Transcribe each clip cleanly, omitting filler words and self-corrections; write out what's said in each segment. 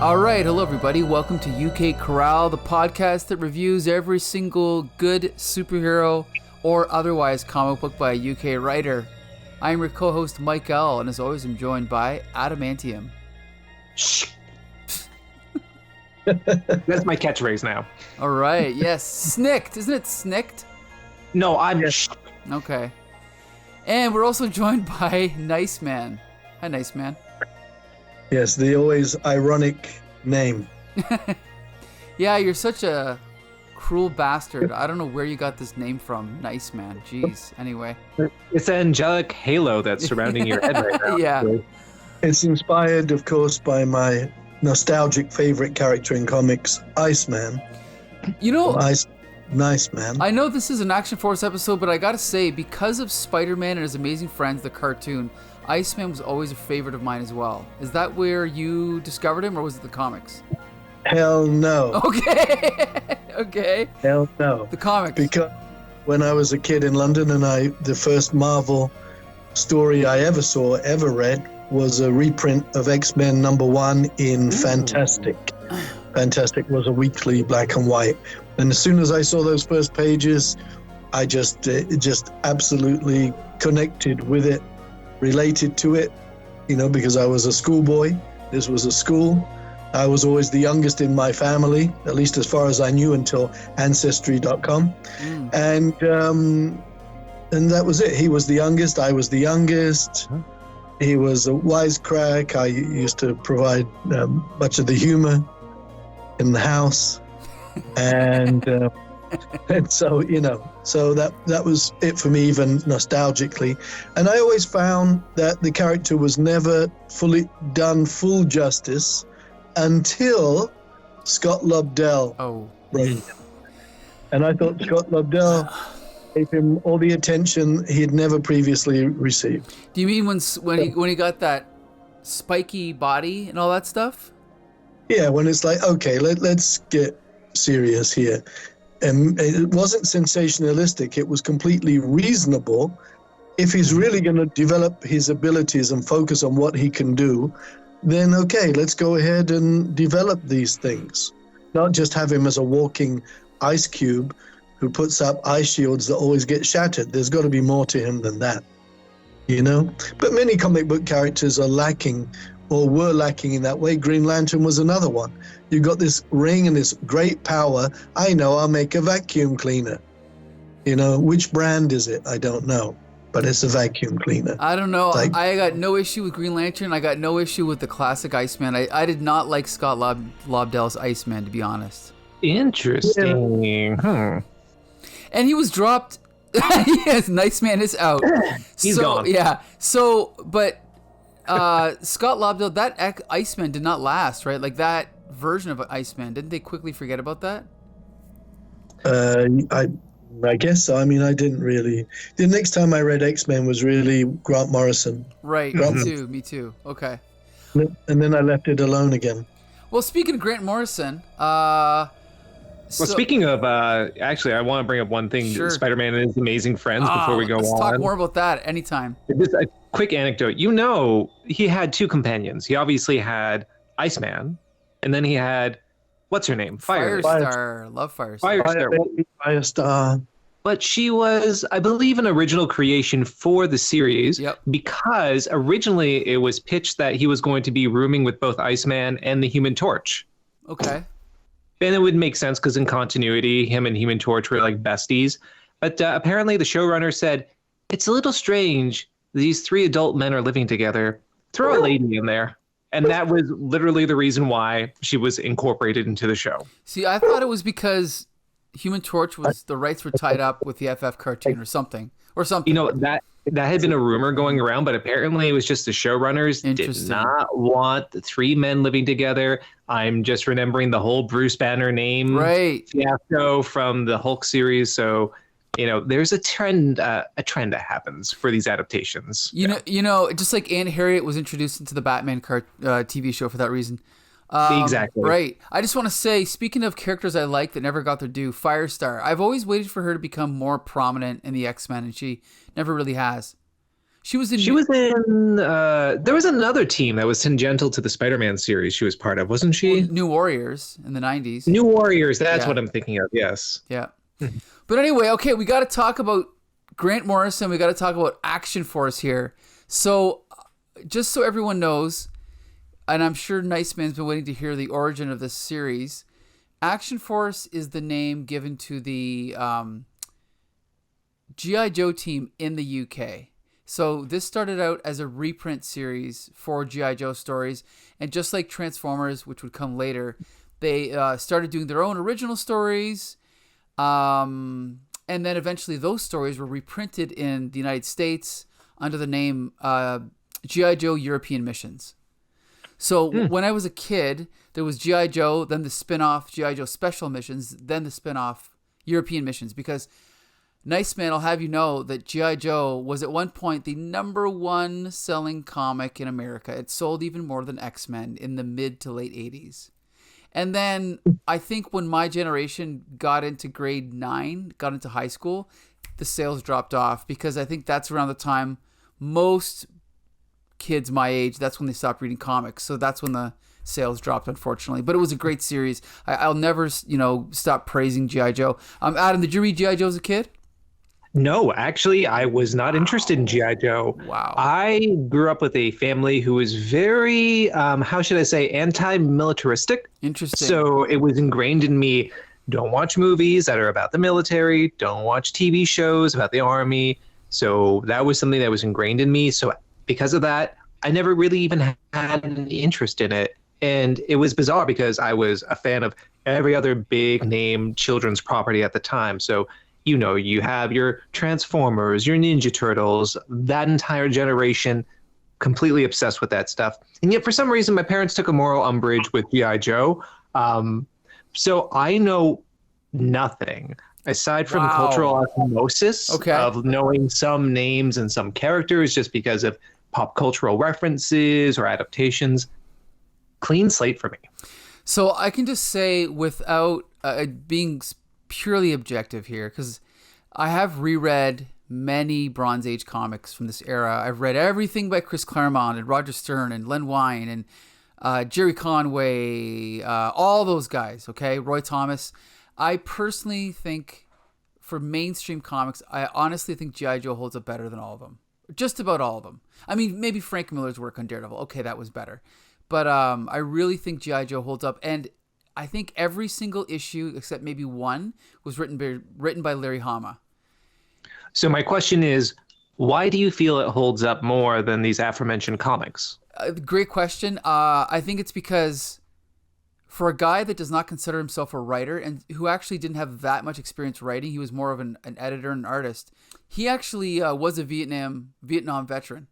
All right, hello everybody. Welcome to UK CORRAL, the podcast that reviews every single good superhero or otherwise comic book by a UK writer. I am your co-host Mike L, and as always, I'm joined by Adamantium. That's my catchphrase now. All right, yes, Snicked, isn't it Snicked? No, I'm. Okay. And we're also joined by Nice Man. Hi, Nice Man. Yes, the always ironic name. Yeah, you're such a cruel bastard. I don't know where you got this name from. Nice Man. Jeez. Anyway. It's the angelic halo that's surrounding your head right now. Yeah. It's inspired, of course, by my nostalgic favorite character in comics, Iceman. You know, Nice Man. I know this is an Action Force episode, but I gotta say, because of Spider-Man and His Amazing Friends, the cartoon, Iceman was always a favorite of mine as well. Is that where you discovered him, or was it the comics? Hell no. Okay. Okay. Hell no. The comics. Because when I was a kid in London, and the first Marvel story I ever read, was a reprint of X-Men #1 in Fantastic. Fantastic was a weekly black and white. And as soon as I saw those first pages, I just absolutely connected with it, related to it, because I was a schoolboy. This was a school. I was always the youngest in my family, at least as far as I knew until Ancestry.com. And that was it. He was the youngest. I was the youngest. He was a wisecrack. I used to provide much of the humor in the house. And so so that was it for me, even nostalgically. And I always found that the character was never done full justice until Scott Lobdell wrote him. And I thought Scott Lobdell gave him all the attention he had never previously received. Do you mean when he got that spiky body and all that stuff? Yeah, when it's like, okay, let's get serious here. And it wasn't sensationalistic. It was completely reasonable. If he's really going to develop his abilities and focus on what he can do, then okay, let's go ahead and develop these things. Not just have him as a walking ice cube who puts up ice shields that always get shattered. There's got to be more to him than that, But many comic book characters are lacking, or were lacking in that way. Green Lantern was another one. You got this ring and this great power. I know, I'll make a vacuum cleaner. Which brand is it? I don't know, but it's a vacuum cleaner. I don't know. I got no issue with Green Lantern. I got no issue with the classic Iceman. I did not like Scott Lobdell's Iceman, to be honest. Interesting. Yeah. And he was dropped. Yes, Nice Man is out. He's gone. Yeah. So, but Scott Lobdell, that Iceman did not last, right? Like that version of Iceman. Didn't they quickly forget about that? I guess so. I mean, I didn't really. The next time I read X-Men was really Grant Morrison. Right. Me too. Okay. And then I left it alone again. Well, speaking of Grant Morrison, speaking of, actually, I want to bring up one thing: Sure. Spider-Man and His Amazing Friends. Before we go let's on, talk more about that anytime. Just a quick anecdote. He had two companions. He obviously had Iceman, and then he had what's her name? Firestar. Love Firestar. Firestar. But she was, I believe, an original creation for the series. Yep. Because originally it was pitched that he was going to be rooming with both Iceman and the Human Torch. Okay. And it would make sense because in continuity, him and Human Torch were like besties. But apparently the showrunner said, it's a little strange. These three adult men are living together. Throw a lady in there. And that was literally the reason why she was incorporated into the show. See, I thought it was because Human Torch the rights were tied up with the FF cartoon or something. That had been a rumor going around, but apparently it was just the showrunners did not want the three men living together. I'm just remembering the whole Bruce Banner name fiasco from the Hulk series. So, there's a trend that happens for these adaptations. Just like Aunt Harriet was introduced into the Batman TV show for that reason. Exactly. Right. I just want to say, speaking of characters I like that never got their due, Firestar. I've always waited for her to become more prominent in the X-Men, and she never really has. She was in. There was another team that was tangential to the Spider-Man series she was part of, wasn't she? New Warriors in the 90s. New Warriors, that's what I'm thinking of, yes. Yeah. But anyway, okay, we got to talk about Grant Morrison. We got to talk about Action Force here. So, just so everyone knows, and I'm sure Nice Man's been waiting to hear the origin of this series, Action Force is the name given to the G.I. Joe team in the UK. So this started out as a reprint series for G.I. Joe stories. And just like Transformers, which would come later, they started doing their own original stories. And then eventually those stories were reprinted in the United States under the name G.I. Joe European Missions. So when I was a kid, there was G.I. Joe, then the spin-off G.I. Joe Special Missions, then the spin-off European Missions. Because Nice Man, I'll have you know that G.I. Joe was at one point the #1 selling comic in America. It sold even more than X-Men in the mid to late 80s. And then I think when my generation got into grade 9, got into high school, the sales dropped off because I think that's around the time most kids my age, that's when they stopped reading comics. So that's when the sales dropped, unfortunately. But it was a great series. I'll never, stop praising G.I. Joe. Adam, did you read G.I. Joe as a kid? No, actually, I was not interested in G.I. Joe. Wow. I grew up with a family who was very, how should I say, anti-militaristic. Interesting. So it was ingrained in me, don't watch movies that are about the military, don't watch TV shows about the army. So that was something that was ingrained in me. So because of that, I never really even had an interest in it. And it was bizarre because I was a fan of every other big name children's property at the time. So you have your Transformers, your Ninja Turtles, that entire generation, completely obsessed with that stuff. And yet, for some reason, my parents took a moral umbrage with G.I. Joe. So I know nothing aside from cultural osmosis of knowing some names and some characters just because of pop cultural references or adaptations. Clean slate for me. So I can just say without being purely objective here, because I have reread many Bronze Age comics from this era. I've read everything by Chris Claremont and Roger Stern and Len Wein and Jerry Conway, all those guys, okay? Roy Thomas. I personally think for mainstream comics, I honestly think G.I. Joe holds up better than all of them. Just about all of them. I mean, maybe Frank Miller's work on Daredevil. Okay, that was better. But I really think G.I. Joe holds up. And I think every single issue, except maybe one, was written by Larry Hama. So my question is, why do you feel it holds up more than these aforementioned comics? Great question. I think it's because for a guy that does not consider himself a writer and who actually didn't have that much experience writing, he was more of an editor and an artist. He actually was a Vietnam veteran.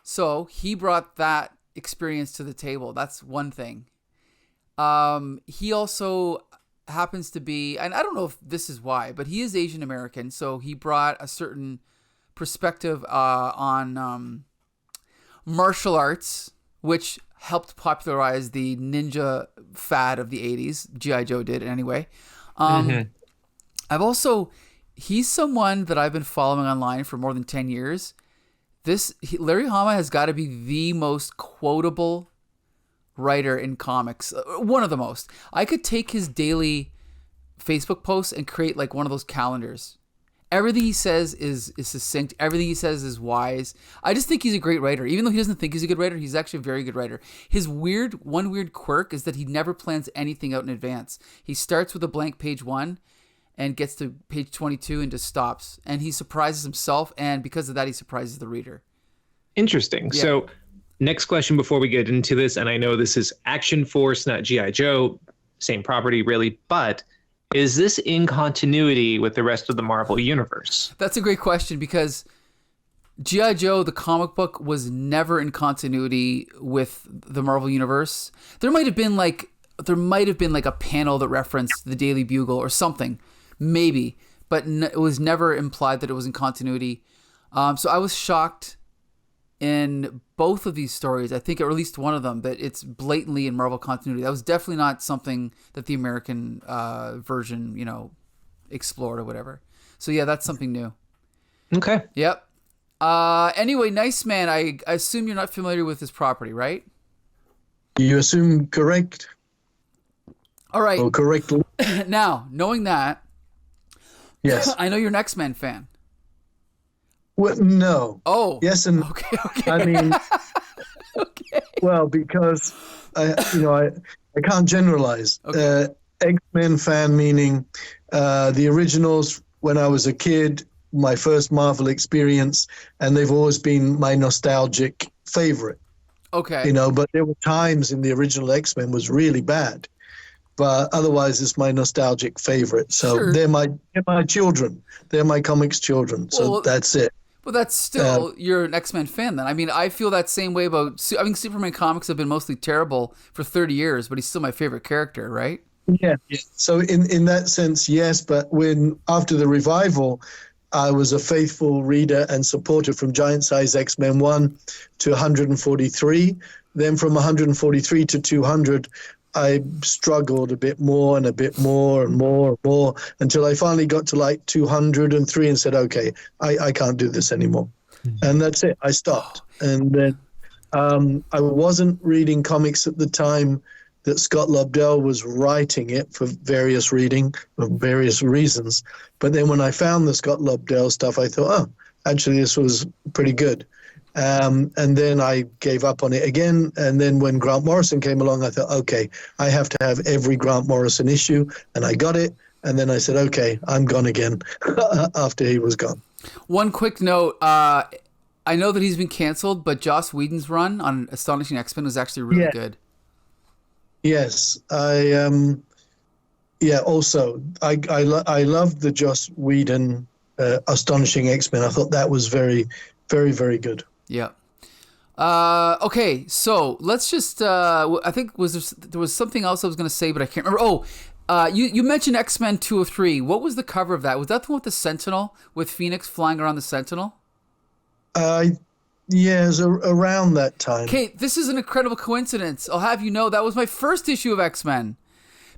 So he brought that experience to the table. That's one thing. He also happens to be, and I don't know if this is why, but he is Asian American, so he brought a certain perspective on martial arts, which helped popularize the ninja fad of the 80s. G.I. Joe did anyway. He's someone that I've been following online for more than 10 years. Larry Hama has got to be the most quotable writer in comics, one of the most. I could take his daily Facebook posts and create like one of those calendars. Everything he says is succinct. Everything he says is wise. I just think he's a great writer. Even though he doesn't think he's a good writer, he's actually a very good writer. His one weird quirk is that he never plans anything out in advance. He starts with a blank page 1 and gets to page 22 and just stops. And he surprises himself, and because of that, he surprises the reader. Interesting. Yeah. So next question before we get into this, and I know this is Action Force, not G.I. Joe, same property really, but is this in continuity with the rest of the Marvel Universe? That's a great question because G.I. Joe, the comic book, was never in continuity with the Marvel Universe. There might have been like a panel that referenced the Daily Bugle or something, maybe, but it was never implied that it was in continuity. So I was shocked in both of these stories, I think, or at least one of them, that it's blatantly in Marvel continuity. That was definitely not something that the American version, explored or whatever. So yeah, that's something new. Okay. Yep. Anyway, Nice Man, I assume you're not familiar with this property, right? You assume correct? All right. Or correctly? Now, knowing that, yes, I know you're an X-Men fan. Well, no. Oh. Yes and okay. I mean, okay. Well, because I can't generalize. Okay. X-Men fan meaning the originals when I was a kid, my first Marvel experience, and they've always been my nostalgic favorite. Okay. But there were times in the original X-Men was really bad. But otherwise, it's my nostalgic favorite. So sure. they're my children. They're my comics children. So that's it. Well, that's still, you're an X-Men fan then. I mean, I feel that same way about, Superman comics have been mostly terrible for 30 years, but he's still my favorite character, right? Yeah. So in that sense, yes. But after the revival, I was a faithful reader and supporter from Giant Size X-Men 1 to 143. Then from 143 to 200, I struggled a bit more and a bit more and more and more until I finally got to like 203 and said, okay, I can't do this anymore. Mm-hmm. And that's it. I stopped. And then I wasn't reading comics at the time that Scott Lobdell was writing it for various reasons. But then when I found the Scott Lobdell stuff, I thought, oh, actually, this was pretty good. And then I gave up on it again. And then when Grant Morrison came along, I thought, okay, I have to have every Grant Morrison issue. And I got it. And then I said, okay, I'm gone again after he was gone. One quick note. I know that he's been canceled, but Joss Whedon's run on Astonishing X-Men was actually really good. Yes. Also, I loved the Joss Whedon Astonishing X-Men. I thought that was very, very, very good. Yeah. Okay, so let's just. I think there was something else I was going to say, but I can't remember. Oh, you mentioned X-Men 203. What was the cover of that? Was that the one with the Sentinel, with Phoenix flying around the Sentinel? Yeah, it was around that time. Okay, this is an incredible coincidence. I'll have you know that was my first issue of X-Men.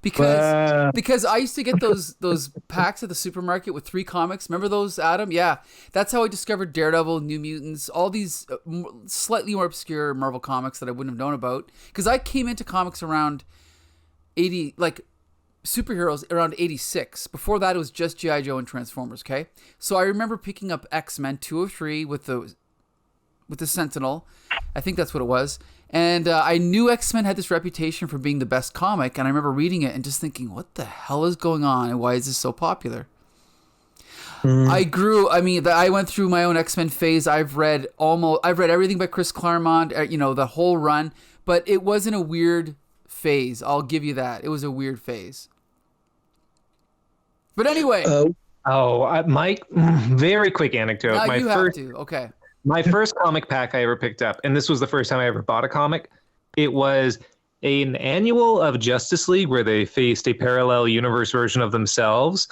Because I used to get those packs at the supermarket with 3 comics. Remember those, Adam? Yeah. That's how I discovered Daredevil, New Mutants, all these slightly more obscure Marvel comics that I wouldn't have known about. Because I came into comics around 80, like superheroes around 86. Before that, it was just G.I.Joe and Transformers, okay? So I remember picking up X-Men 203 with the Sentinel. I think that's what it was. And I knew X-Men had this reputation for being the best comic, and I remember reading it and just thinking, what the hell is going on, and why is this so popular? I went through my own X-Men phase. I've read everything by Chris Claremont, the whole run, but it wasn't a weird phase. I'll give you that. It was a weird phase. But anyway. Mike, very quick anecdote. Okay. My first comic pack I ever picked up, and this was the first time I ever bought a comic, it was an annual of Justice League where they faced a parallel universe version of themselves.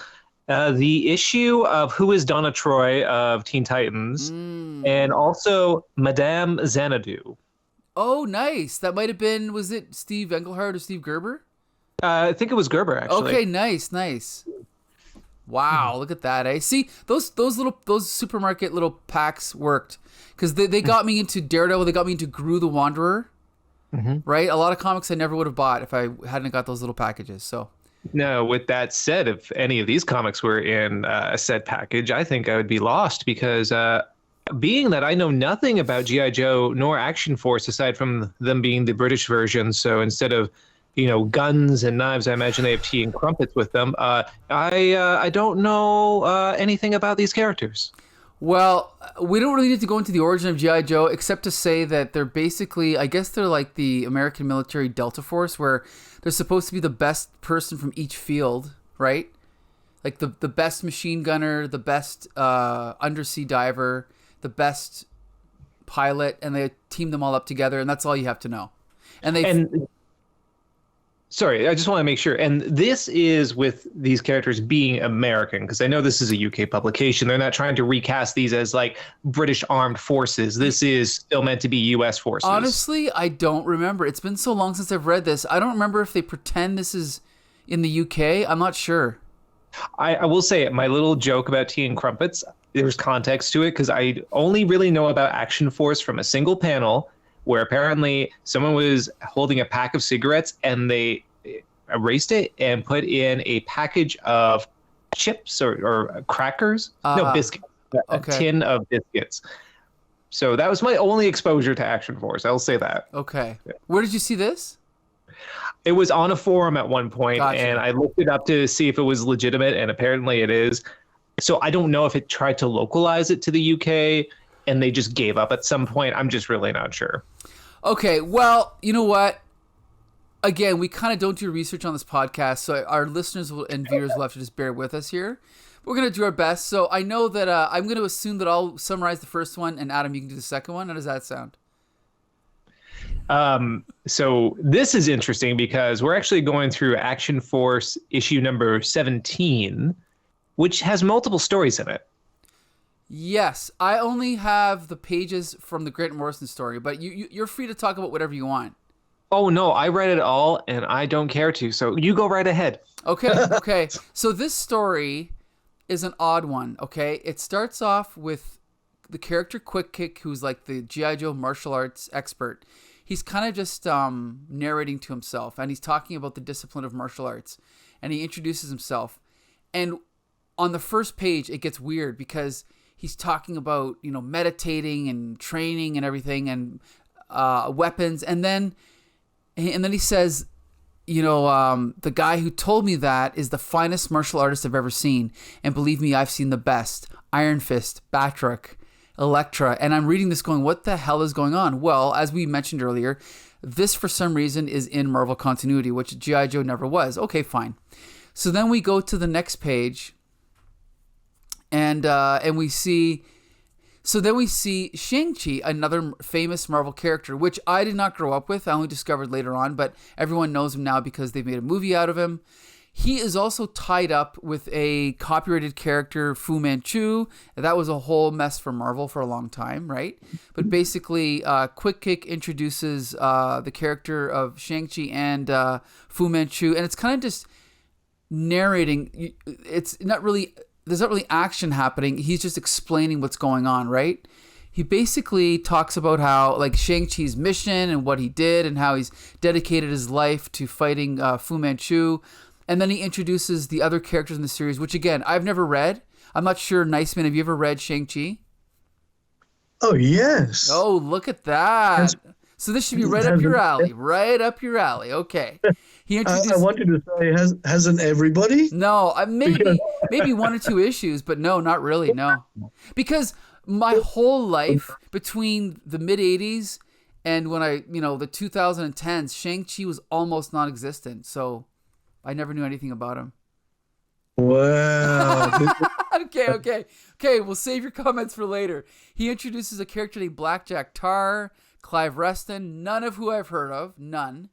The issue of Who is Donna Troy of Teen Titans, and also Madame Xanadu. Oh, nice. That might have been, was it Steve Englehart or Steve Gerber? I think it was Gerber, actually. Okay, nice. Wow, look at that, eh? See, those supermarket little packs worked because they got me into Daredevil. They got me into Gru the Wanderer, right? A lot of comics I never would have bought if I hadn't got those little packages. So, no, with that said, if any of these comics were in a set package, I think I would be lost because being that I know nothing about G.I. Joe nor Action Force aside from them being the British version, so instead of guns and knives, I imagine they have tea and crumpets with them. I don't know anything about these characters. Well, we don't really need to go into the origin of G.I. Joe, except to say that they're basically, I guess they're like the American military Delta Force, where they're supposed to be the best person from each field, right? Like the best machine gunner, the best undersea diver, the best pilot, and they team them all up together, and that's all you have to know. Sorry, I just want to make sure. And this is with these characters being American, because I know this is a UK publication. They're not trying to recast these as like British armed forces. This is still meant to be US forces. Honestly, I don't remember. It's been so long since I've read this. I don't remember if they pretend this is in the UK. I'm not sure. I will say my little joke about tea and crumpets. there's context to it, because I only really know about Action Force from a single panel where apparently someone was holding a pack of cigarettes and they erased it and put in a package of chips or crackers. No, biscuits. A tin of biscuits. So that was my only exposure to Action Force. I'll say that. Okay. Yeah. Where did you see this? It was on a forum at one point, Gotcha. And I looked it up to see if it was legitimate, and apparently it is. So I don't know if it tried to localize it to the UK and they just gave up at some point. I'm just really not sure. Okay, well, you know what? Again, we kind of don't do research on this podcast, so our listeners and viewers will have to just bear with us here. We're going to do our best. So I know that I'm going to assume that I'll summarize the first one, and Adam, you can do the second one. How does that sound? So this is interesting because we're actually going through Action Force issue number 17, which has multiple stories in it. Yes, I only have the pages from the Grant Morrison story, but you're free to talk about whatever you want. Oh, no, I read it all, and I don't care to, so you go right ahead. Okay. So this story is an odd one, okay? It starts off with the character Quick Kick, who's like the G.I.Joe martial arts expert. He's kind of just narrating to himself, and he's talking about the discipline of martial arts, and he introduces himself. And on the first page, it gets weird because he's talking about, meditating and training and everything and weapons. And then he says, the guy who told me that is the finest martial artist I've ever seen. And believe me, I've seen the best. Iron Fist, Batroc, Elektra. And I'm reading this going, what the hell is going on? Well, as we mentioned earlier, this for some reason is in Marvel continuity, which G.I. Joe never was. Okay, fine. So then we go to the next page and we see... So then we see Shang-Chi, another famous Marvel character, which I did not grow up with. I only discovered later on, but everyone knows him now because they made a movie out of him. He is also tied up with a copyrighted character, Fu Manchu. That was a whole mess for Marvel for a long time, right? But basically, Quick Kick introduces the character of Shang-Chi and Fu Manchu, and it's kind of just narrating. It's not really... There's not really action happening. He's just explaining what's going on, right? He basically talks about how, like, Shang-Chi's mission and what he did and how he's dedicated his life to fighting Fu Manchu. And then he introduces the other characters in the series, which, again, I've never read. I'm not sure, Niceman, have you ever read Shang-Chi? Oh, yes. Oh, look at that. So this should be right up your alley. Right up your alley. Okay. He introduced... I wanted to say, hasn't everybody? No, maybe one or two issues, but no, not really, no. Because my whole life, between the mid-'80s and when the 2010s, Shang-Chi was almost non-existent, so I never knew anything about him. Wow. Okay, we'll save your comments for later. He introduces a character named Blackjack Tar, Clive Reston, none of who I've heard of, none.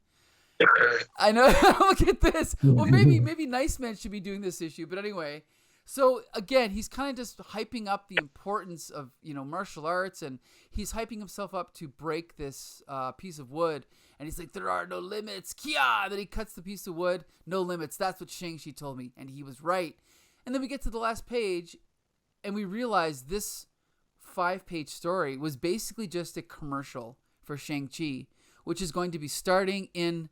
I know. Look at this. Well, maybe Nice Man should be doing this issue, but anyway. So again, he's kind of just hyping up the importance of martial arts, and he's hyping himself up to break this piece of wood. And he's like, "There are no limits, Kia!" Then he cuts the piece of wood. No limits. That's what Shang-Chi told me, and he was right. And then we get to the last page, and we realize this 5-page story was basically just a commercial for Shang-Chi, which is going to be starting in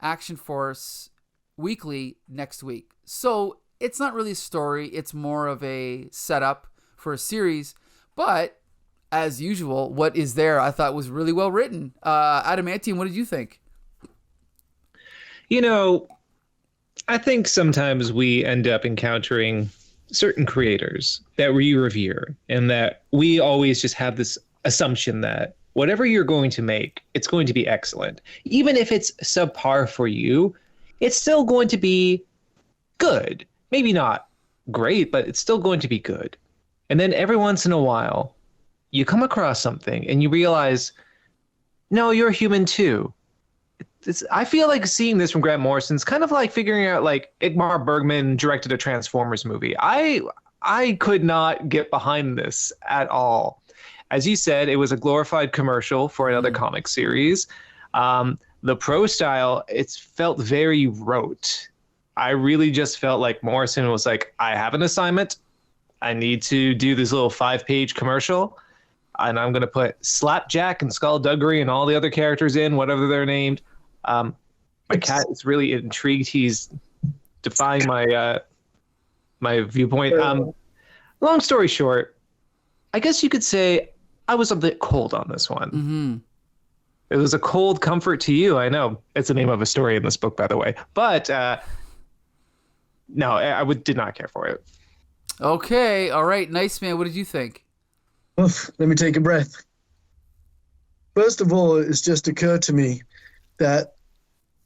Action Force Weekly next week. So it's not really a story. It's more of a setup for a series. But as usual, what is there I thought was really well written. Adamantium, what did you think? I think sometimes we end up encountering certain creators that we revere, and that we always just have this assumption that whatever you're going to make, it's going to be excellent. Even if it's subpar for you, it's still going to be good. Maybe not great, but it's still going to be good. And then every once in a while, you come across something and you realize, no, you're human too. I feel like seeing this from Grant Morrison is kind of like figuring out, like, Ingmar Bergman directed a Transformers movie. I could not get behind this at all. As you said, it was a glorified commercial for another comic series. The pro style, it felt very rote. I really just felt like Morrison was like, I have an assignment. I need to do this little 5-page commercial, and I'm going to put Slapjack and Skullduggery and all the other characters in, whatever they're named. My cat is really intrigued. He's defying my my viewpoint. Long story short, I guess you could say I was a bit cold on this one. Mm-hmm. It was a cold comfort to you. I know it's the name of a story in this book, by the way. But no, I did not care for it. Okay. All right. Nice, man. What did you think? Oof, let me take a breath. First of all, it's just occurred to me that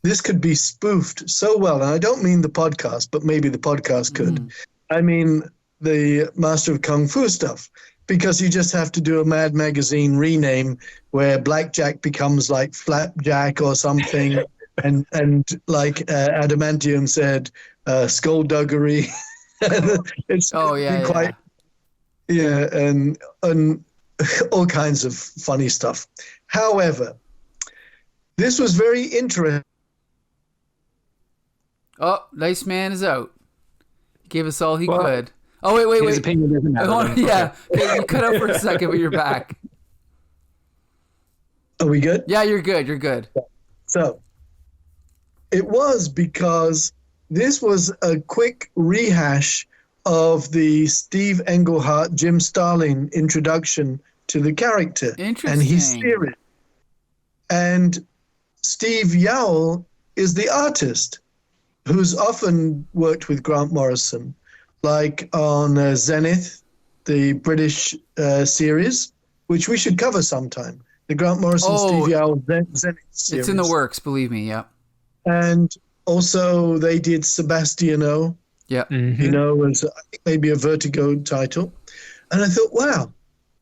this could be spoofed so well. And I don't mean the podcast, but maybe the podcast could. I mean the Master of Kung Fu stuff. Because you just have to do a Mad Magazine rename where Blackjack becomes like Flapjack or something, and like Adamantium said, Skullduggery. It's quite and all kinds of funny stuff. However, this was very interesting. Oh, Nice Man is out. He gave us all he could. Oh, wait. His opinion doesn't matter. Yeah. Okay, you cut out for a second, but you're back. Are we good? Yeah, you're good. You're good. So it was because this was a quick rehash of the Steve Englehart, Jim Starlin introduction to the character and his series. And Steve Yeowell is the artist who's often worked with Grant Morrison, like on Zenith, the British series, which we should cover sometime. The Grant Morrison, Steve Yeowell Zenith series. It's in the works, believe me, yeah. And also they did Sebastiano, yeah, as I think maybe a Vertigo title. And I thought, wow,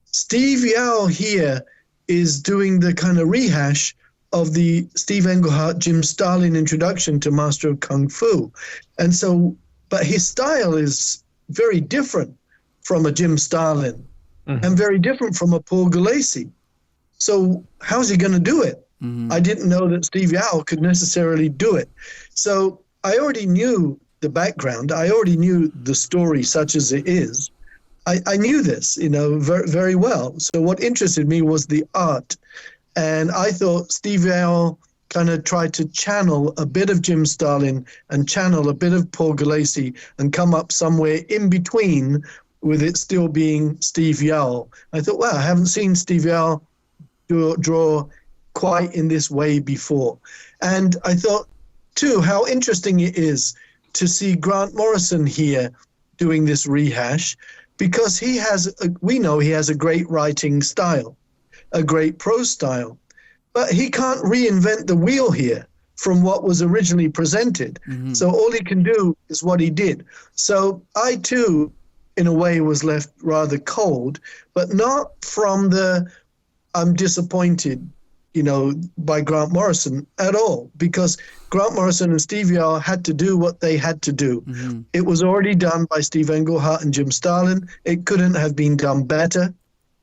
Steve Yeowell here is doing the kind of rehash of the Steve Englehart, Jim Starlin introduction to Master of Kung Fu. And so, but his style is very different from a Jim Starlin and very different from a Paul Gulacy. So how's he going to do it? I didn't know that Steve Yeowell could necessarily do it. So I already knew the background. I already knew the story such as it is. I knew this, very, very well. So what interested me was the art. And I thought Steve Yeowell kind of tried to channel a bit of Jim Starlin and channel a bit of Paul Gulacy and come up somewhere in between with it still being Steve Yeowell. I thought, wow, I haven't seen Steve Yeowell draw quite in this way before. And I thought, too, how interesting it is to see Grant Morrison here doing this rehash, because we know he has a great writing style, a great prose style, but he can't reinvent the wheel here from what was originally presented. So all he can do is what he did. So I too, in a way, was left rather cold, but not from I'm disappointed, by Grant Morrison at all, because Grant Morrison and Steve Yeowell had to do what they had to do. It was already done by Steve Englehart and Jim Starlin. It couldn't have been done better.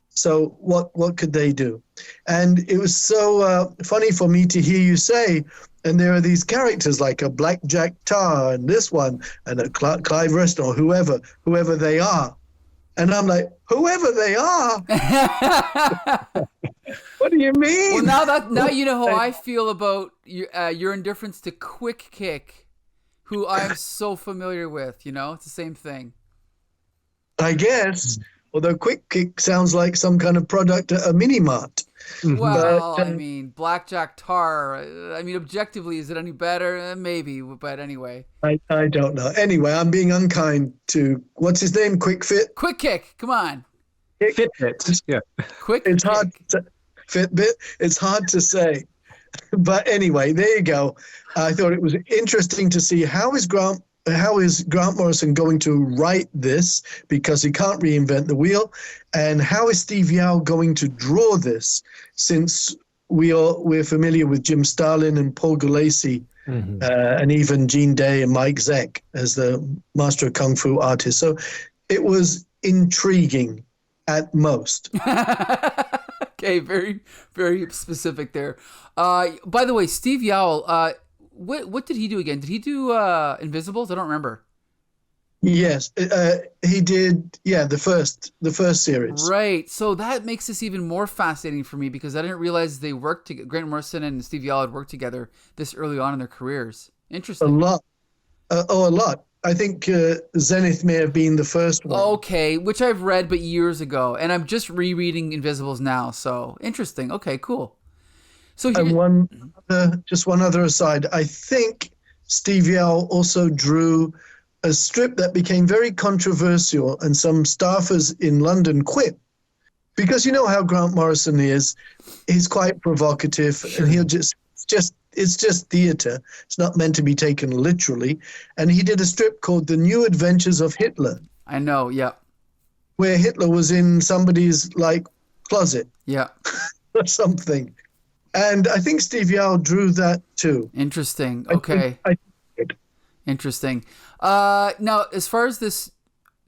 So what could they do? And it was so funny for me to hear you say, and there are these characters like a Blackjack Tar and this one and a Clive Reston or whoever they are. And I'm like, whoever they are? What do you mean? Well, now you know how I feel about your indifference to Quick Kick, who I'm so familiar with. It's the same thing. I guess. Although Quick Kick sounds like some kind of product at a mini-mart. Well, Blackjack Tar, objectively, is it any better? Maybe, but anyway. I don't know. Anyway, I'm being unkind to, what's his name? Quick Kick, come on. Fitbit, yeah. It's hard to Fitbit, it's hard to say. But anyway, there you go. I thought it was interesting to see how is Grant Morrison going to write this, because he can't reinvent the wheel, and how is Steve Yeowell going to draw this, since we're familiar with Jim Starlin and Paul Gulacy and even Gene Day and Mike Zeck as the Master of Kung Fu artist. So it was intriguing at most. Okay, very, very specific there. By the way, Steve Yeowell, what did he do again? Did he do Invisibles? I don't remember. Yes, he did. Yeah, the first series. Right. So that makes this even more fascinating for me because I didn't realize they worked together. Grant Morrison and Steve Yeowell had worked together this early on in their careers. Interesting. A lot. A lot. I think Zenith may have been the first one. Okay, which I've read but years ago, and I'm just rereading Invisibles now. So interesting. Okay, cool. So and just one other aside. I think Steve Yeowell also drew a strip that became very controversial, and some staffers in London quit because you know how Grant Morrison is. He's quite provocative, and he'll just it's just theater. It's not meant to be taken literally. And he did a strip called The New Adventures of Hitler. I know, yeah. Where Hitler was in somebody's closet. Yeah. Or something. And I think Steve Yeowell drew that too. Interesting. Okay. Interesting. Now, as far as this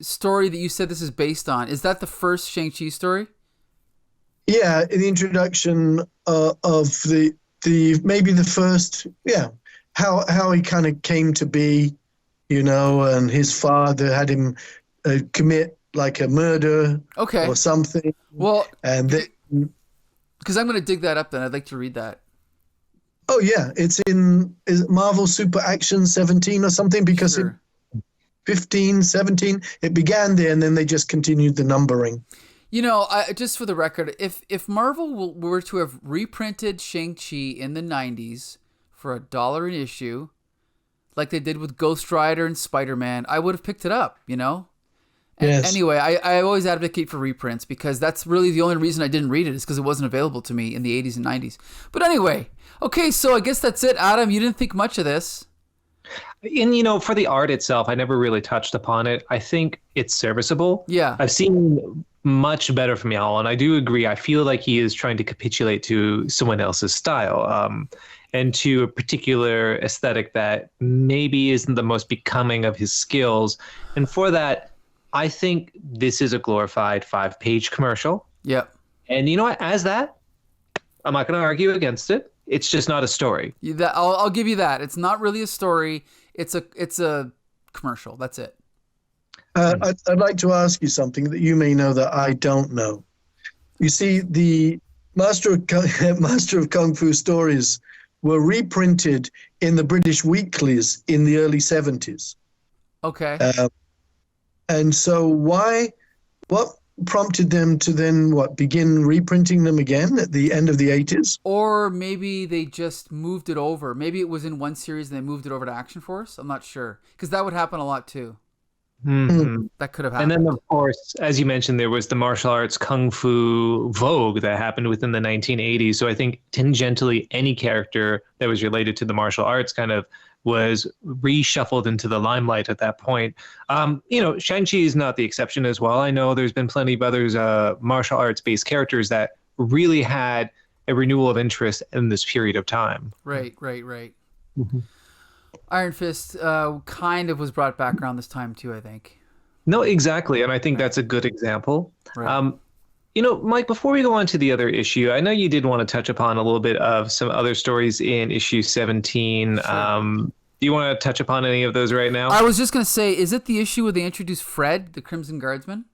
story that you said this is based on, is that the first Shang-Chi story? Yeah, in the introduction of the maybe the first, how he kind of came to be, and his father had him commit like a murder or something. Well, and then, because I'm going to dig that up then. I'd like to read that. Oh, yeah. It's in Marvel Super Action 17 or something because it 15, 17, it began there and then they just continued the numbering. Just for the record, if Marvel were to have reprinted Shang-Chi in the 90s for $1 an issue, like they did with Ghost Rider and Spider-Man, I would have picked it up, Yes. Anyway, I always advocate for reprints because that's really the only reason I didn't read it is because it wasn't available to me in the 80s and 90s. But anyway, okay, so I guess that's it. Adam, you didn't think much of this. And, for the art itself, I never really touched upon it. I think it's serviceable. Yeah. I've seen much better from Yeowell, and I do agree. I feel like he is trying to capitulate to someone else's style and to a particular aesthetic that maybe isn't the most becoming of his skills. And for that, I think this is a glorified 5-page commercial. Yep. And you know what? As that, I'm not going to argue against it. It's just not a story. I'll give you that. It's not really a story. It's a commercial. That's it. I'd like to ask you something that you may know that I don't know. You see, the Master of Kung Fu stories were reprinted in the British weeklies in the early 70s. Okay. And so what prompted them to then begin reprinting them again at the end of the 80s? Or maybe they just moved it over. Maybe it was in one series and they moved it over to Action Force. I'm not sure. Because that would happen a lot too. Mm-hmm. That could have happened. And then, of course, as you mentioned, there was the martial arts kung fu vogue that happened within the 1980s. So I think tangentially any character that was related to the martial arts kind of was reshuffled into the limelight at that point. Shang-Chi is not the exception as well. I know there's been plenty of others martial arts-based characters that really had a renewal of interest in this period of time. Right. Mm-hmm. Iron Fist kind of was brought back around this time too, I think. No, exactly. And I think that's a good example. Right. Mike, before we go on to the other issue, I know you did want to touch upon a little bit of some other stories in issue 17. Sure. Do you want to touch upon any of those right now? I was just going to say, is it the issue where they introduced Fred, the Crimson Guardsman?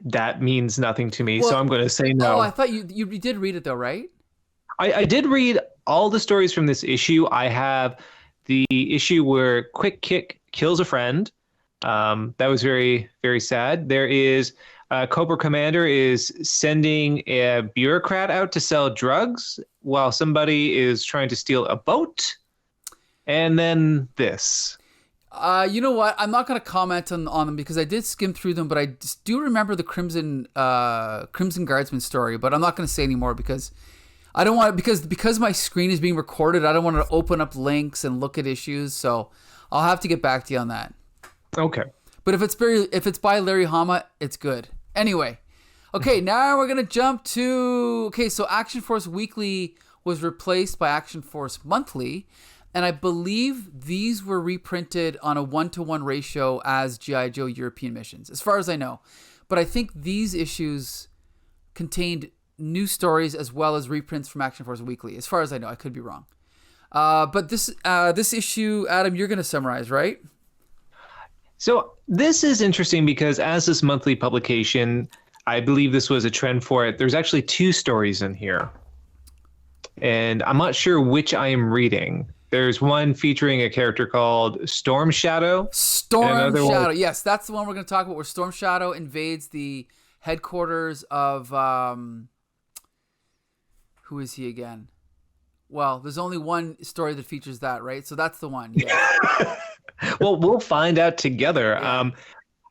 That means nothing to me, so I'm going to say no. Oh, I thought you did read it though, right? I did read all the stories from this issue. I have the issue where Quick Kick kills a friend. That was very, very sad. There is Cobra Commander is sending a bureaucrat out to sell drugs while somebody is trying to steal a boat. And then this. You know what? I'm not going to comment on them because I did skim through them, but I just do remember the Crimson Guardsman story. But I'm not going to say anymore because I don't want because my screen is being recorded. I don't want to open up links and look at issues, so I'll have to get back to you on that. Okay. But if it's by Larry Hama, it's good. Anyway, okay, now we're gonna jump to so Action Force Weekly was replaced by Action Force Monthly. And I believe these were reprinted on a 1-to-1 ratio as G.I.Joe European missions, as far as I know. But I think these issues contained new stories as well as reprints from Action Force Weekly, as far as I know. I could be wrong. But this issue, Adam, you're going to summarize, right? So this is interesting because as this monthly publication, I believe this was a trend for it. There's actually 2 stories in here. And I'm not sure which I am reading. There's one featuring a character called Storm Shadow. Storm Shadow. Yes, that's the one we're going to talk about, where Storm Shadow invades the headquarters of who is he again? Well, there's only one story that features that, right? So that's the one. Yeah. Well, we'll find out together. Yeah.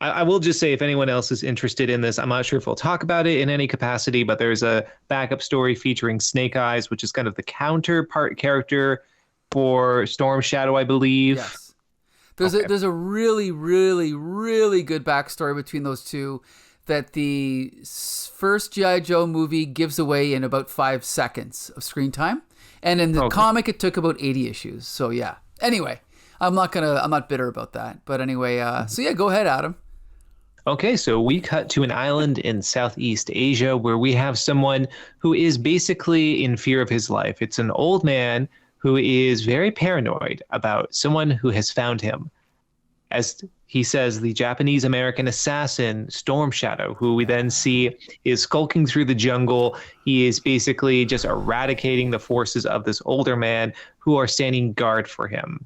I will just say, if anyone else is interested in this, I'm not sure if we'll talk about it in any capacity, but there's a backup story featuring Snake Eyes, which is kind of the counterpart character for Storm Shadow, I believe. Yes. There's a really, really, really good backstory between those two that the first G.I. Joe movie gives away in about 5 seconds of screen time. And in the comic, it took about 80 issues. So, yeah. Anyway, I'm not bitter about that. But anyway, so yeah, go ahead, Adam. Okay, so we cut to an island in Southeast Asia where we have someone who is basically in fear of his life. It's an old man who is very paranoid about someone who has found him. As he says, the Japanese-American assassin, Storm Shadow, who we then see is skulking through the jungle. He is basically just eradicating the forces of this older man who are standing guard for him.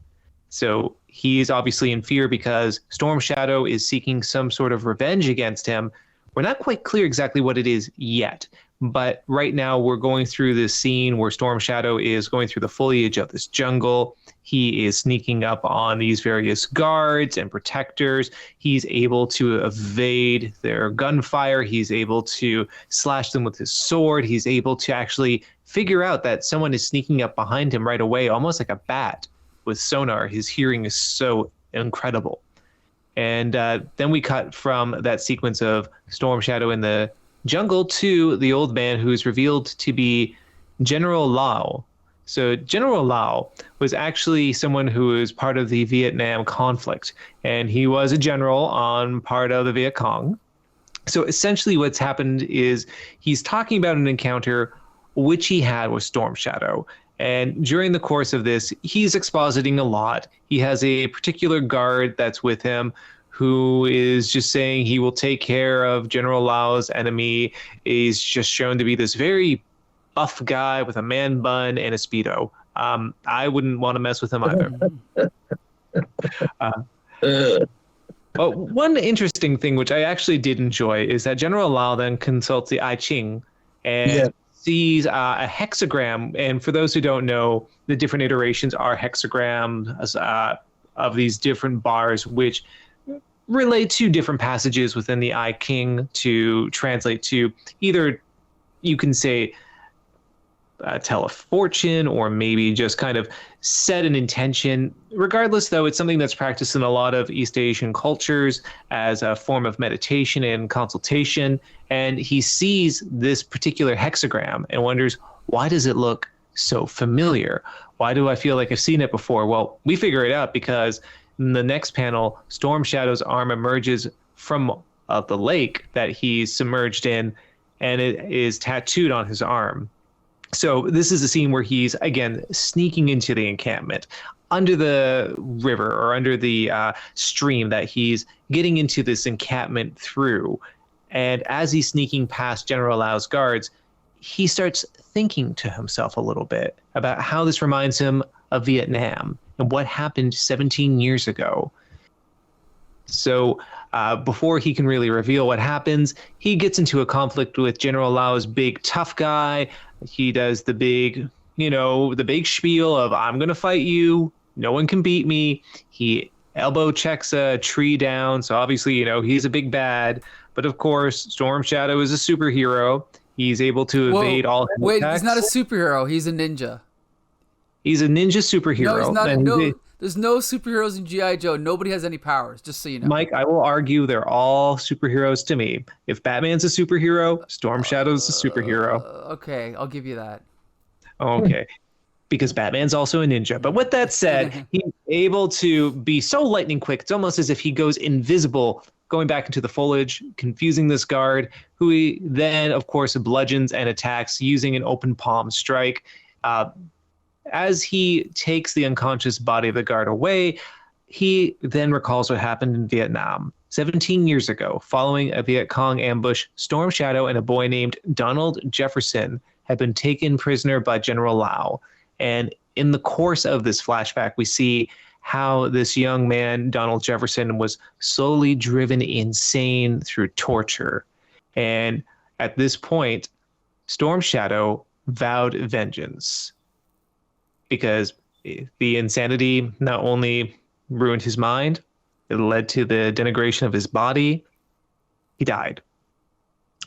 So he is obviously in fear because Storm Shadow is seeking some sort of revenge against him. We're not quite clear exactly what it is yet, but right now we're going through this scene where Storm Shadow is going through the foliage of this jungle. He is sneaking up on these various guards and protectors. He's able to evade their gunfire. He's able to slash them with his sword. He's able to actually figure out that someone is sneaking up behind him right away, almost like a bat. With sonar, his hearing is so incredible. And then we cut from that sequence of Storm Shadow in the jungle to the old man who is revealed to be General Lau. So General Lau was actually someone who was part of the Vietnam conflict, and he was a general on part of the Viet Cong. So essentially what's happened is he's talking about an encounter which he had with Storm Shadow. And during the course of this, he's expositing a lot. He has a particular guard that's with him who is just saying he will take care of General Lau's enemy. He's just shown to be this very buff guy with a man bun and a Speedo. I wouldn't want to mess with him either. But one interesting thing, which I actually did enjoy, is that General Lau then consults the I Ching and sees a hexagram. And for those who don't know, the different iterations are hexagrams of these different bars, which relate to different passages within the I Ching to translate to either, you can say, tell a fortune, or maybe just kind of set an intention. Regardless, though, it's something that's practiced in a lot of East Asian cultures as a form of meditation and consultation. And he sees this particular hexagram and wonders, why does it look so familiar? Why do I feel like I've seen it before? Well, we figure it out because in the next panel, Storm Shadow's arm emerges from the lake that he's submerged in, and it is tattooed on his arm. So this is a scene where he's, again, sneaking into the encampment under the river or under the stream that he's getting into this encampment through. And as he's sneaking past General Lau's guards, he starts thinking to himself a little bit about how this reminds him of Vietnam and what happened 17 years ago. So before he can really reveal what happens, he gets into a conflict with General Lau's big tough guy. He does the big, the big spiel of, I'm going to fight you. No one can beat me. He elbow checks a tree down. So obviously, he's a big bad. But of course, Storm Shadow is a superhero. He's able to evade all his attacks. He's not a superhero. He's a ninja. He's a ninja superhero. No, he's not. There's no superheroes in G.I. Joe. Nobody has any powers, just so you know. Mike, I will argue they're all superheroes to me. If Batman's a superhero, Storm Shadow's a superhero. Okay, I'll give you that. Okay. Because Batman's also a ninja. But with that said, he's able to be so lightning quick, it's almost as if he goes invisible, going back into the foliage, confusing this guard, who he then, of course, bludgeons and attacks using an open palm strike. As he takes the unconscious body of the guard away, he then recalls what happened in Vietnam 17 years ago. Following a Viet Cong ambush, Storm Shadow and a boy named Donald Jefferson had been taken prisoner by General Lau. And in the course of this flashback, we see how this young man, Donald Jefferson, was slowly driven insane through torture. And at this point, Storm Shadow vowed vengeance because the insanity not only ruined his mind, it led to the denigration of his body. He died.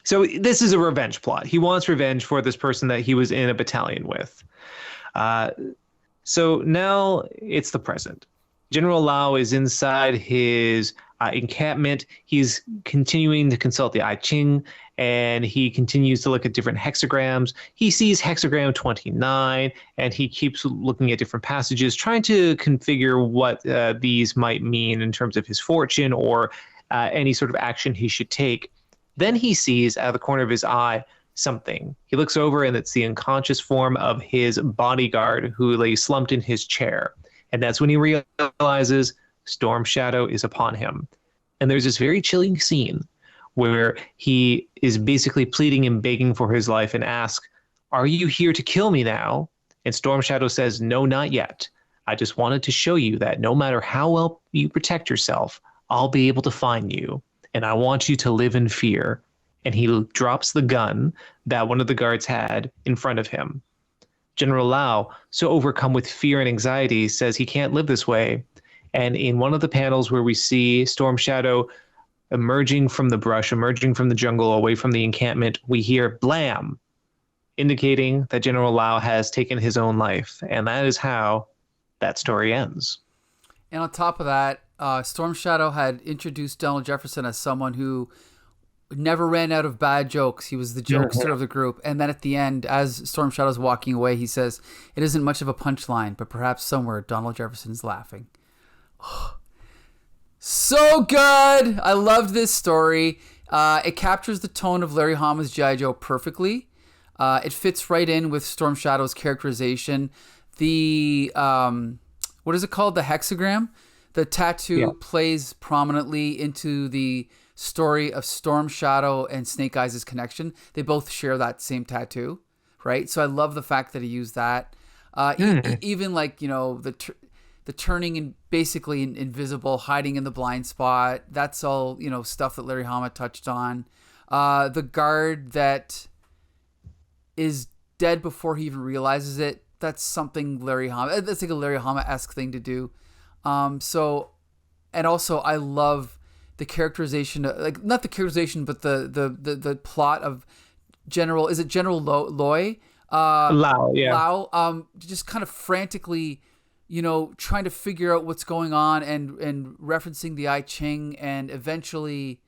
So this is a revenge plot. He wants revenge for this person that he was in a battalion with. So now it's the present. General Lau is inside his encampment. He's continuing to consult the I Ching, and he continues to look at different hexagrams. He sees hexagram 29, and he keeps looking at different passages, trying to configure what these might mean in terms of his fortune or any sort of action he should take. Then he sees out of the corner of his eye something. He looks over, and it's the unconscious form of his bodyguard who lay slumped in his chair. And that's when he realizes Storm Shadow is upon him. And there's this very chilling scene where he is basically pleading and begging for his life and asks, "Are you here to kill me now?" And Storm Shadow says, "No, not yet. I just wanted to show you that no matter how well you protect yourself, I'll be able to find you. And I want you to live in fear." And he drops the gun that one of the guards had in front of him. General Lau, so overcome with fear and anxiety, says he can't live this way. And in one of the panels where we see Storm Shadow emerging from the brush, emerging from the jungle, away from the encampment, we hear blam, indicating that General Lau has taken his own life. And that is how that story ends. And on top of that, Storm Shadow had introduced Donald Jefferson as someone who never ran out of bad jokes. He was the jokester of the group. And then at the end, as Storm Shadow's walking away, he says, "It isn't much of a punchline, but perhaps somewhere Donald Jefferson's laughing." Oh, so good! I loved this story. It captures the tone of Larry Hama's G.I.Joe perfectly. It fits right in with Storm Shadow's characterization. The, what is it called? The hexagram? The tattoo plays prominently into the story of Storm Shadow and Snake Eyes' connection. They both share that same tattoo, right? So I love the fact that he used that. Even like, you know, the turning and basically invisible, hiding in the blind spot. That's all, you know, stuff that Larry Hama touched on. The guard that is dead before he even realizes it. That's something Larry Hama. That's like a Larry Hama-esque thing to do. And also I love the characterization, like not the characterization, but the plot of General. Is it General Loy? Lau, yeah. Lau, just kind of frantically, you know, trying to figure out what's going on and referencing the I Ching, and eventually,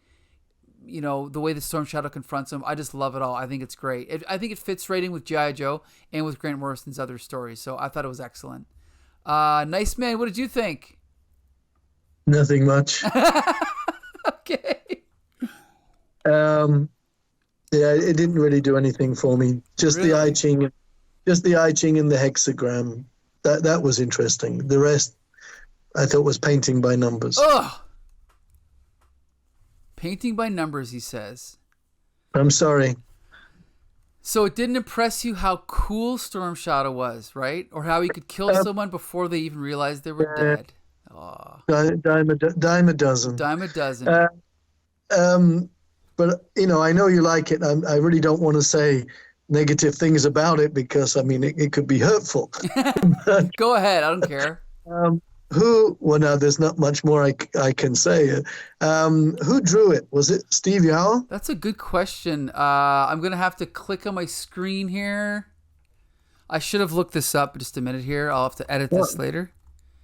you know, the way that Storm Shadow confronts him. I just love it all. I think it's great. I think it fits right in with G.I. Joe and with Grant Morrison's other stories. So I thought it was excellent. Nice man. What did you think? Nothing much. Okay. Yeah, it didn't really do anything for me. Just the I Ching, and the hexagram. That was interesting. The rest, I thought, was painting by numbers. Ugh. Painting by numbers, he says. I'm sorry. So it didn't impress you how cool Storm Shadow was, right? Or how he could kill someone before they even realized they were dead. Oh. Dime a dozen. Dime a dozen. But, you know, I know you like it. I really don't want to say negative things about it because, I mean, it could be hurtful. Go ahead. I don't care. Well, now there's not much more I can say. Who drew it? Was it Steve Yeowell? That's a good question. I'm going to have to click on my screen here. I should have looked this up just a minute here. I'll have to edit this later.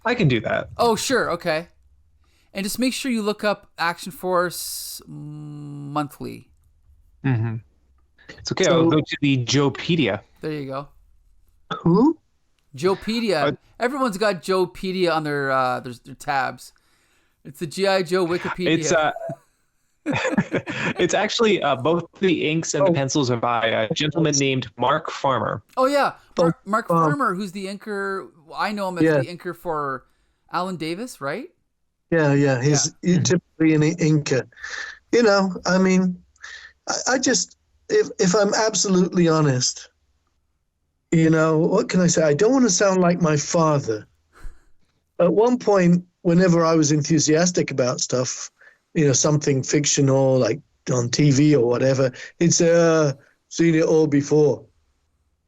I can do that. Oh, sure. Okay. And just make sure you look up Action Force Monthly. Mm-hmm. It's okay. I'll go to the Joepedia. There you go. Who? Joepedia. Everyone's got Joepedia on their tabs. It's the G.I. Joe Wikipedia. It's actually both the inks and the pencils are by a gentleman named Mark Farmer. Oh, yeah. Mark Farmer, who's the inker. I know him as the inker for Alan Davis, right? Yeah. He's typically an inker. You know, I mean, I just, if I'm absolutely honest, you know, what can I say? I don't want to sound like my father. At one point, whenever I was enthusiastic about stuff, you know, something fictional, like on TV or whatever, he'd say, seen it all before.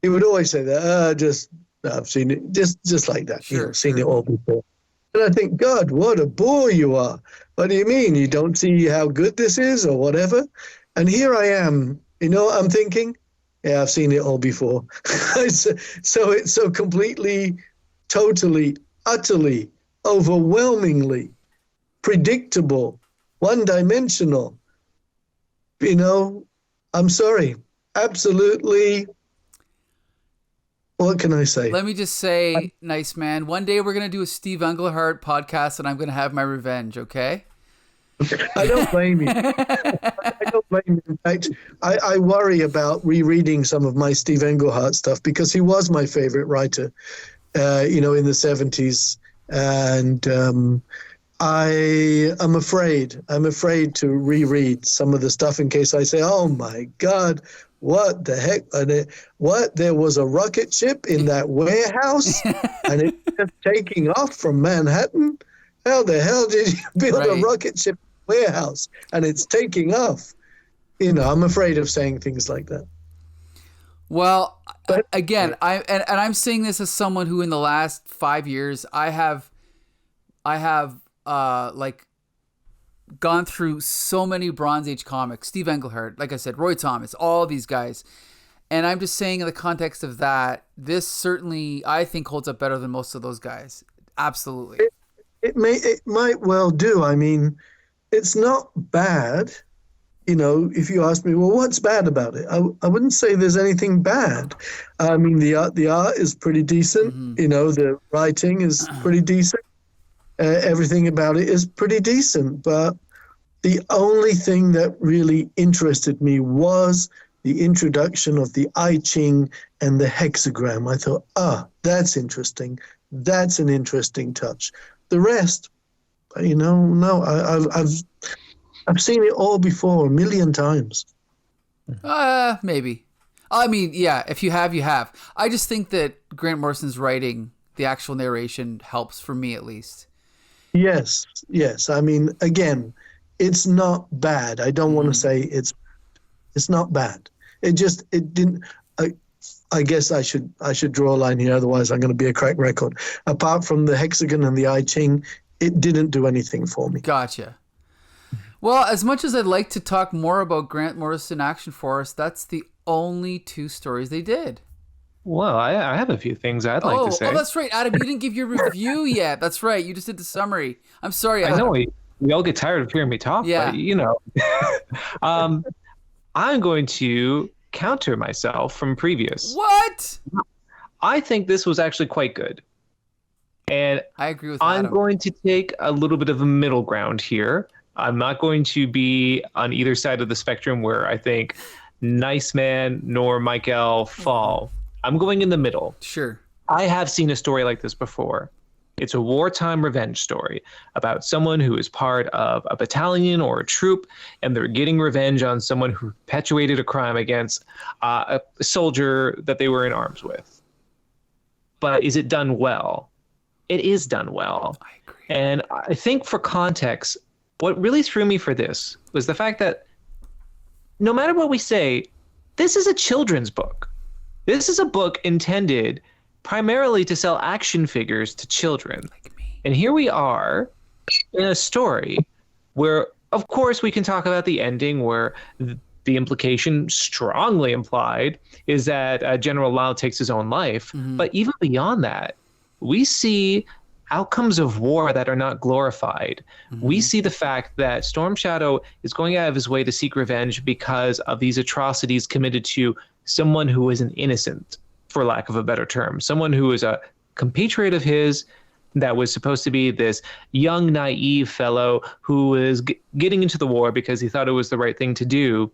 He would always say that, I've seen it, just like that, sure, you know, seen it all before. And I think, God, what a bore you are. What do you mean? You don't see how good this is or whatever? And here I am, you know what I'm thinking? Yeah, I've seen it all before. So it's so completely, totally, utterly, overwhelmingly predictable, one-dimensional. You know, I'm sorry. Absolutely. What can I say? Let me just say, nice man, one day we're going to do a Steve Englehart podcast and I'm going to have my revenge, okay? I don't blame you. I don't blame you. In fact, I worry about rereading some of my Steve Englehart stuff because he was my favorite writer, you know, in the 70s. And I'm afraid to reread some of the stuff in case I say, oh my God, what the heck? What? There was a rocket ship in that warehouse and it's just taking off from Manhattan? How the hell did you build a rocket ship warehouse and it's taking off? You know, I'm afraid of saying things like that. Well, again, I'm saying this as someone who in the last 5 years, I have like gone through so many Bronze Age comics, Steve Englehart, like I said, Roy Thomas, all these guys. And I'm just saying in the context of that, this certainly, I think, holds up better than most of those guys. Absolutely. It might well do. I mean, it's not bad. You know, if you ask me, well, what's bad about it? I wouldn't say there's anything bad. I mean, the art is pretty decent. Mm-hmm. You know, the writing is pretty decent. Everything about it is pretty decent. But the only thing that really interested me was the introduction of the I Ching and the hexagram. I thought, that's interesting. That's an interesting touch. The rest, you know, no, I've seen it all before 1 million times. Maybe. I mean, yeah, if you have, you have. I just think that Grant Morrison's writing, the actual narration, helps for me at least. Yes. I mean, again, it's not bad. I don't want to say it's not bad. It didn't. I guess I should draw a line here. Otherwise, I'm going to be a crack record. Apart from the hexagon and the I Ching, it didn't do anything for me. Gotcha. Well, as much as I'd like to talk more about Grant Morrison Action Force, that's the only 2 stories they did. Well, I have a few things I'd like to say. Oh, that's right, Adam. You didn't give your review yet. That's right. You just did the summary. I'm sorry, Adam. I know we all get tired of hearing me talk, but, you know. I'm going to counter myself from previous. What? I think this was actually quite good. And I agree with I'm Adam. going to take a little bit of a middle ground here. I'm not going to be on either side of the spectrum where I think Nice Man nor Michael fall. I'm going in the middle. Sure. I have seen a story like this before. It's a wartime revenge story about someone who is part of a battalion or a troop, and they're getting revenge on someone who perpetuated a crime against a soldier that they were in arms with. But is it done well? It is done well. I agree. And I think for context, what really threw me for this was the fact that no matter what we say, this is a children's book. This is a book intended primarily to sell action figures to children. Like me. And here we are in a story where, of course, we can talk about the ending where the implication strongly implied is that General Lau takes his own life. Mm-hmm. But even beyond that, we see outcomes of war that are not glorified. Mm-hmm. We see the fact that Storm Shadow is going out of his way to seek revenge because of these atrocities committed to someone who is an innocent, for lack of a better term, someone who is a compatriot of his that was supposed to be this young, naive fellow who is getting into the war because he thought it was the right thing to do,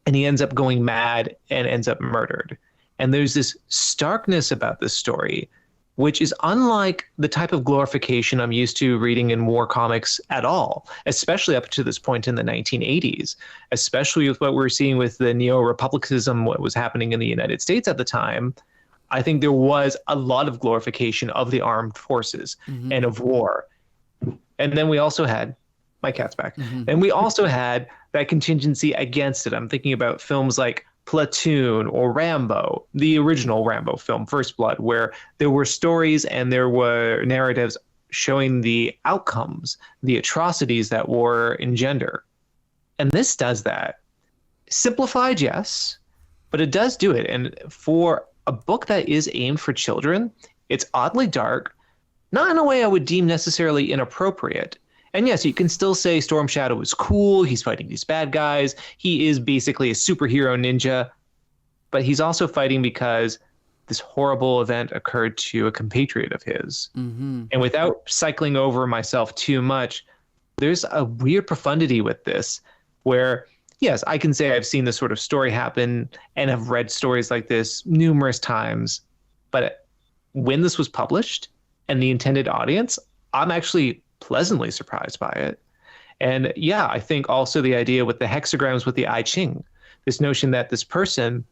and he ends up going mad and ends up murdered. And there's this starkness about this story which is unlike the type of glorification I'm used to reading in war comics at all, especially up to this point in the 1980s, especially with what we're seeing with the neo-republicanism, what was happening in the United States at the time. I think there was a lot of glorification of the armed forces and of war. And then we also had, my cat's back, and we also had that contingency against it. I'm thinking about films like Platoon or Rambo, the original Rambo film, First Blood, where there were stories and there were narratives showing the outcomes, the atrocities that war engender. And this does that. Simplified, yes, but it does do it. And for a book that is aimed for children, it's oddly dark, not in a way I would deem necessarily inappropriate. And yes, you can still say Storm Shadow is cool. He's fighting these bad guys. He is basically a superhero ninja. But he's also fighting because this horrible event occurred to a compatriot of his. And without cycling over myself too much, there's a weird profundity with this where, yes, I can say I've seen this sort of story happen and have read stories like this numerous times. But when this was published and the intended audience, I'm actually pleasantly surprised by it. And yeah, I think also the idea with the hexagrams with the I Ching, this notion that this person,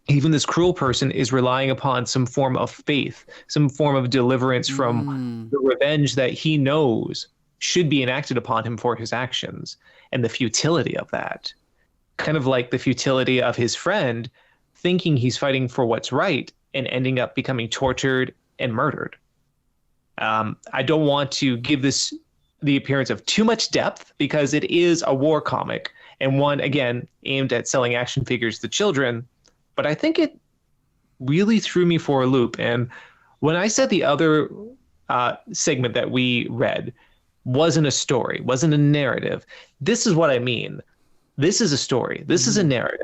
even this cruel person, is relying upon some form of faith, some form of deliverance from the revenge that he knows should be enacted upon him for his actions, and the futility of that. Kind of like the futility of his friend thinking he's fighting for what's right and ending up becoming tortured and murdered. I don't want to give this the appearance of too much depth because it is a war comic and one, again, aimed at selling action figures to children. But I think it really threw me for a loop. And when I said the other segment that we read wasn't a story, wasn't a narrative, this is what I mean. This is a story. This is a narrative.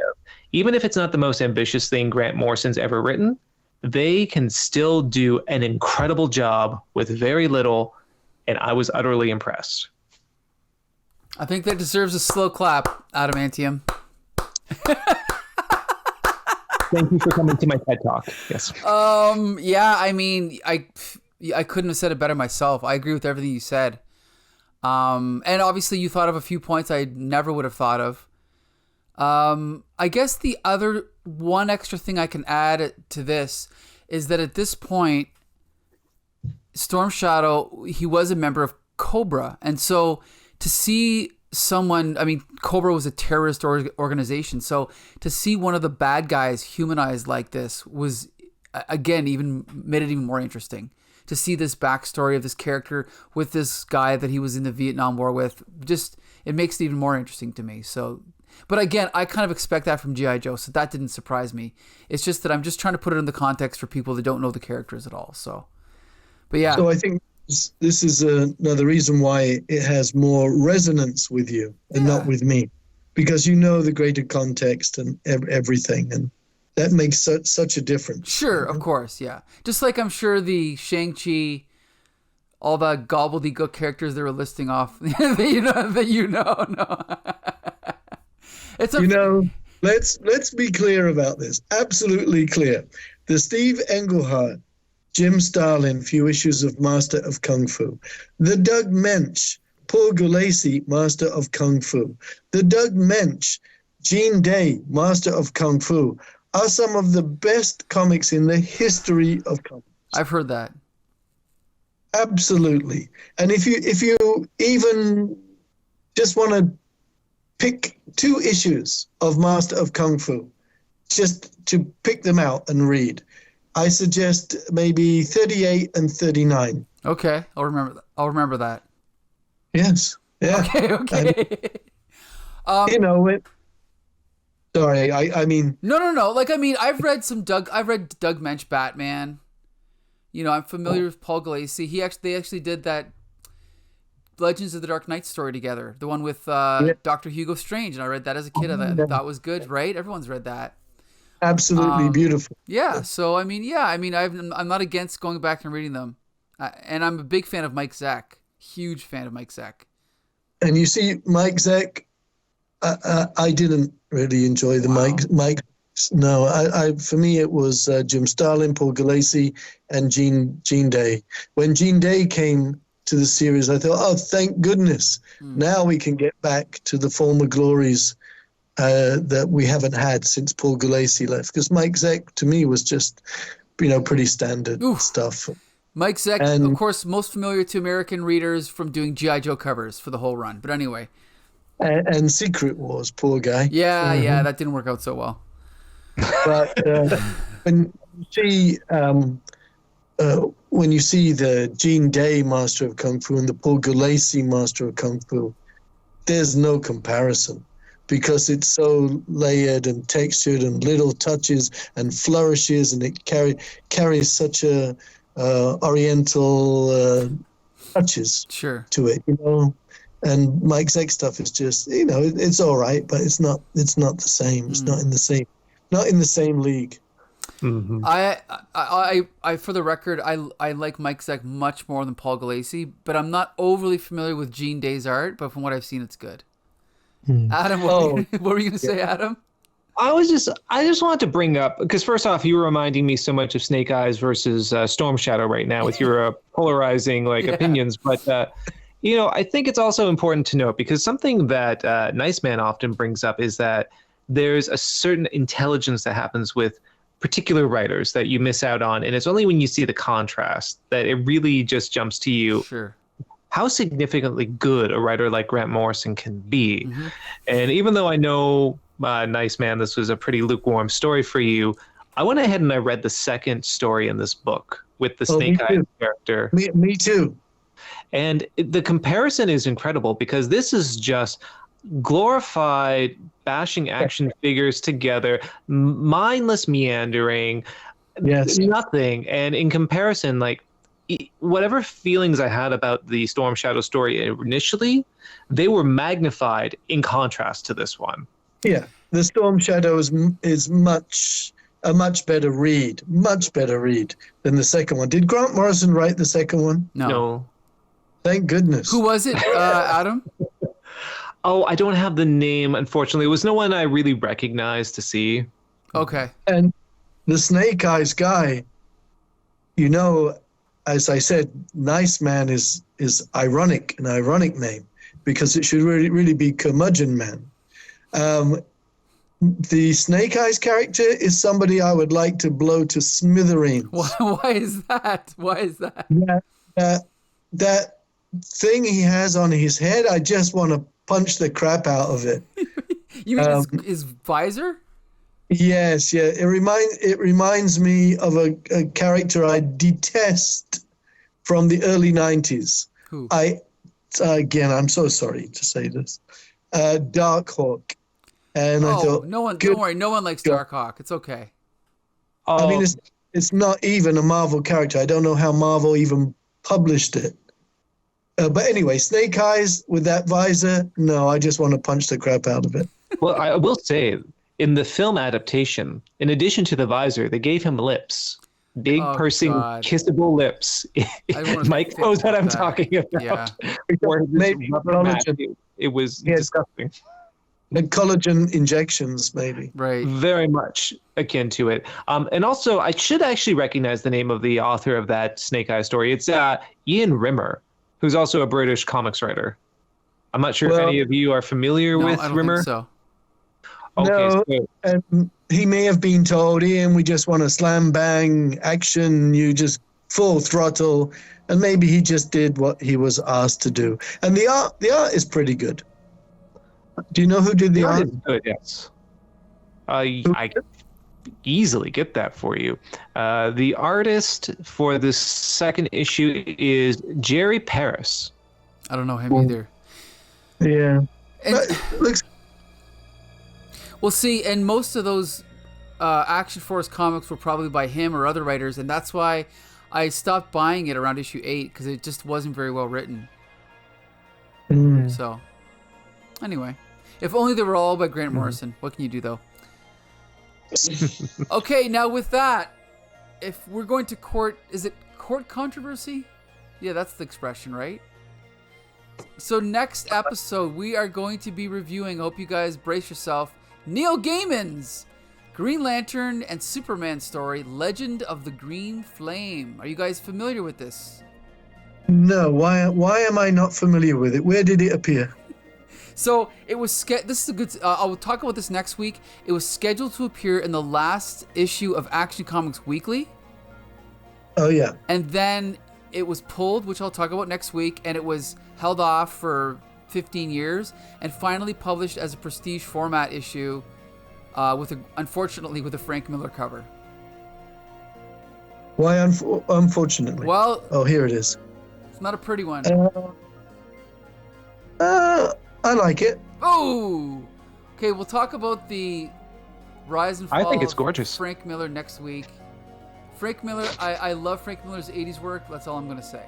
Even if it's not the most ambitious thing Grant Morrison's ever written, they can still do an incredible job with very little, and I was utterly impressed. I think that deserves a slow clap, Adamantium. Thank you for coming to my TED Talk. Yes. Yeah, I mean, I couldn't have said it better myself. I agree with everything you said. And obviously you thought of a few points I never would have thought of. I guess the other one extra thing I can add to this is that at this point, Storm Shadow, he was a member of Cobra. And so to see someone, I mean, Cobra was a terrorist organization. So to see one of the bad guys humanized like this was, again, made it even more interesting. To see this backstory of this character with this guy that he was in the Vietnam War with, just, it makes it even more interesting to me. So, but again, I kind of expect that from G.I. Joe, so that didn't surprise me. It's just that I'm just trying to put it in the context for people that don't know the characters at all. So, but yeah. So I think this is another reason why it has more resonance with you and not with me, because you know the greater context and everything, and that makes such a difference. Sure, of course, yeah. Just like I'm sure the Shang-Chi, all the gobbledygook characters they were listing off, that you know. It's let's be clear about this. Absolutely clear. The Steve Englehart, Jim Starlin, few issues of Master of Kung Fu. The Doug Mensch, Paul Gulacy, Master of Kung Fu. The Doug Mensch, Gene Day, Master of Kung Fu, are some of the best comics in the history of comics. I've heard that. Absolutely. And if you even just want to pick 2 issues of Master of Kung Fu, just to pick them out and read, I suggest maybe 38 and 39. Okay, I'll remember that. Yes. Yeah. Okay. And, sorry, I mean. No. Like, I mean, I've read Doug Mensch Batman. I'm familiar with Paul Gulacy. They actually did that Legends of the Dark Knight story together. The one with Dr. Hugo Strange, and I read that as a kid. I thought was good, right? Everyone's read that. Absolutely beautiful. Yeah. So I'm not against going back and reading them, and I'm a big fan of Mike Zeck. Huge fan of Mike Zeck. And you see, Mike Zeck, I didn't really enjoy the Mike No, I for me it was Jim Starlin, Paul Gulacy, and Gene Day. When Gene Day came to the series, I thought, oh, thank goodness. Now we can get back to the former glories that we haven't had since Paul Gulacy left. Because Mike Zeck, to me, was just, pretty standard stuff. Mike Zeck, of course, most familiar to American readers from doing G.I. Joe covers for the whole run. But anyway. And Secret Wars, poor guy. Yeah, that didn't work out so well. But when you see the Gene Day Master of Kung Fu and the Paul Gulacy Master of Kung Fu, there's no comparison because it's so layered and textured and little touches and flourishes, and it carries such a oriental touches to it, And Mike Zeck stuff is just, it's all right, but it's not the same. It's not in the same league. Mm-hmm. I for the record, I like Mike Zeck much more than Paul Gulacy, but I'm not overly familiar with Gene Day's art. But from what I've seen, it's good. Adam, what were you going to say, Adam? I just wanted to bring up, because first off, you were reminding me so much of Snake Eyes versus Storm Shadow right now with your polarizing opinions, but. I think it's also important to note, because something that Nice Man often brings up is that there's a certain intelligence that happens with particular writers that you miss out on. And it's only when you see the contrast that it really just jumps to you how significantly good a writer like Grant Morrison can be. Mm-hmm. And even though I know, Nice Man, this was a pretty lukewarm story for you, I went ahead and I read the second story in this book with the Snake Eyes character. Me too. And the comparison is incredible because this is just glorified bashing action figures together, mindless meandering, nothing. And in comparison, whatever feelings I had about the Storm Shadow story initially, they were magnified in contrast to this one. Yeah, the Storm Shadow is a much better read than the second one. Did Grant Morrison write the second one? No. Thank goodness. Who was it, Adam? Oh, I don't have the name, unfortunately. It was no one I really recognized to see. Okay. And the Snake Eyes guy, as I said, Nice Man is an ironic name because it should really be Curmudgeon Man. The Snake Eyes character is somebody I would like to blow to smithereens. Why is that? That thing he has on his head, I just want to punch the crap out of it. You mean his visor? Yes, yeah. It reminds me of a character I detest from the early 90s. Who? I'm so sorry to say this. Darkhawk. And I thought, don't worry, no one likes Darkhawk. It's okay. I mean, it's not even a Marvel character. I don't know how Marvel even published it. But anyway, Snake Eyes with that visor, no, I just want to punch the crap out of it. Well, I will say, in the film adaptation, in addition to the visor, they gave him lips. Big, pursing, kissable lips. Mike knows what I'm talking about. Yeah. Maybe it was disgusting. And collagen injections, maybe. Right. Very much akin to it. And also, I should actually recognize the name of the author of that Snake Eye story. It's Ian Rimmer, who's also a British comics writer. I'm not sure if any of you are familiar with Rimmer. I don't think so. Okay, and he may have been told, Ian, we just want a slam bang action, you just full throttle, and maybe he just did what he was asked to do. And the art is pretty good. Do you know who did the art? Is good, yes. I easily get that for you. The artist for this second issue is Jerry Paris. I don't know him either. Yeah. Well, see, and most of those Action Force comics were probably by him or other writers, and that's why I stopped buying it around issue 8 because it just wasn't very well written. So, anyway, if only they were all by Grant Morrison. What can you do, though? Okay, now with that, if we're going to court, is it court controversy? Yeah, that's the expression, right? So next episode, we are going to be reviewing, I hope you guys brace yourself, Neil Gaiman's Green Lantern and Superman story, Legend of the Green Flame. Are you guys familiar with this? No. Why am I not familiar with it? Where did it appear? So it was this is a good. I'll talk about this next week. It was scheduled to appear in the last issue of Action Comics Weekly. Oh yeah. And then it was pulled, which I'll talk about next week, and it was held off for 15 years, and finally published as a prestige format issue, unfortunately with a Frank Miller cover. Why unfortunately? Well, oh, here it is. It's not a pretty one. I like it. Oh, okay. We'll talk about the rise and fall. I think it's gorgeous. Of Frank Miller next week. Frank Miller, I love Frank Miller's 80s work. That's all I'm going to say.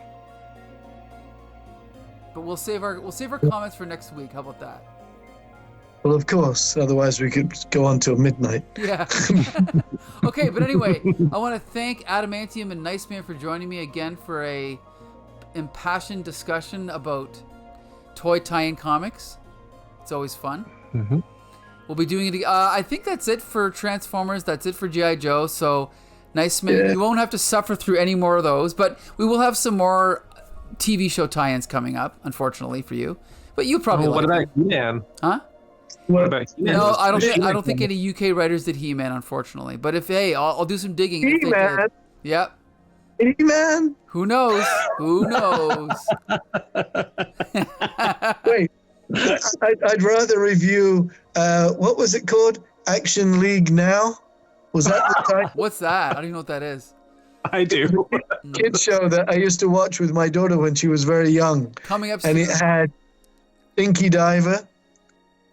But we'll save our comments for next week. How about that? Well, of course. Otherwise, we could go on till midnight. Yeah. Okay, but anyway, I want to thank Adamantium and Nice Man for joining me again for a impassioned discussion about toy tie-in comics. It's always fun. Mm-hmm. We'll be doing it. I think that's it for Transformers. That's it for G.I. Joe. So, Nice Man, you won't have to suffer through any more of those. But we will have some more TV show tie-ins coming up, unfortunately for you. But you probably what about He-Man? Huh? What about He-Man? No, I don't think any UK writers did He-Man, unfortunately. But if I'll do some digging. He-Man. Yep. He-Man. Who knows? Who knows? Wait, I'd rather review. What was it called? Action League Now. Was that the title? What's that? I don't even know what that is. I do. Kids show that I used to watch with my daughter when she was very young. Coming up and soon. it had Dinky Diver,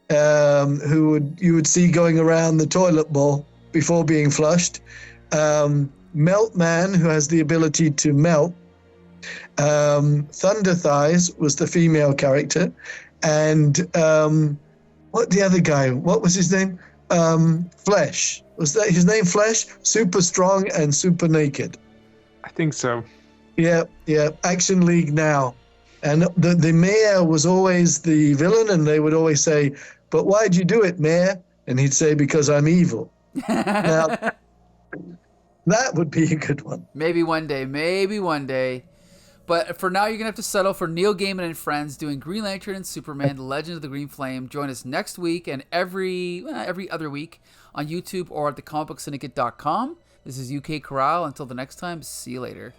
who you would see going around the toilet bowl before being flushed. Melt Man, who has the ability to melt. Thunder Thighs was the female character, and what the other guy? What was his name? Flesh. Was that his name? Flesh? Super strong and super naked. I think so. Yeah. Action League Now. And the mayor was always the villain, and they would always say, "But why'd you do it, mayor?" And he'd say, "Because I'm evil." Now, that would be a good one. Maybe one day. But for now, you're going to have to settle for Neil Gaiman and friends doing Green Lantern and Superman, The Legend of the Green Flame. Join us next week and every other week on YouTube or at thecomicbooksyndicate.com. This is UK Corral. Until the next time, see you later.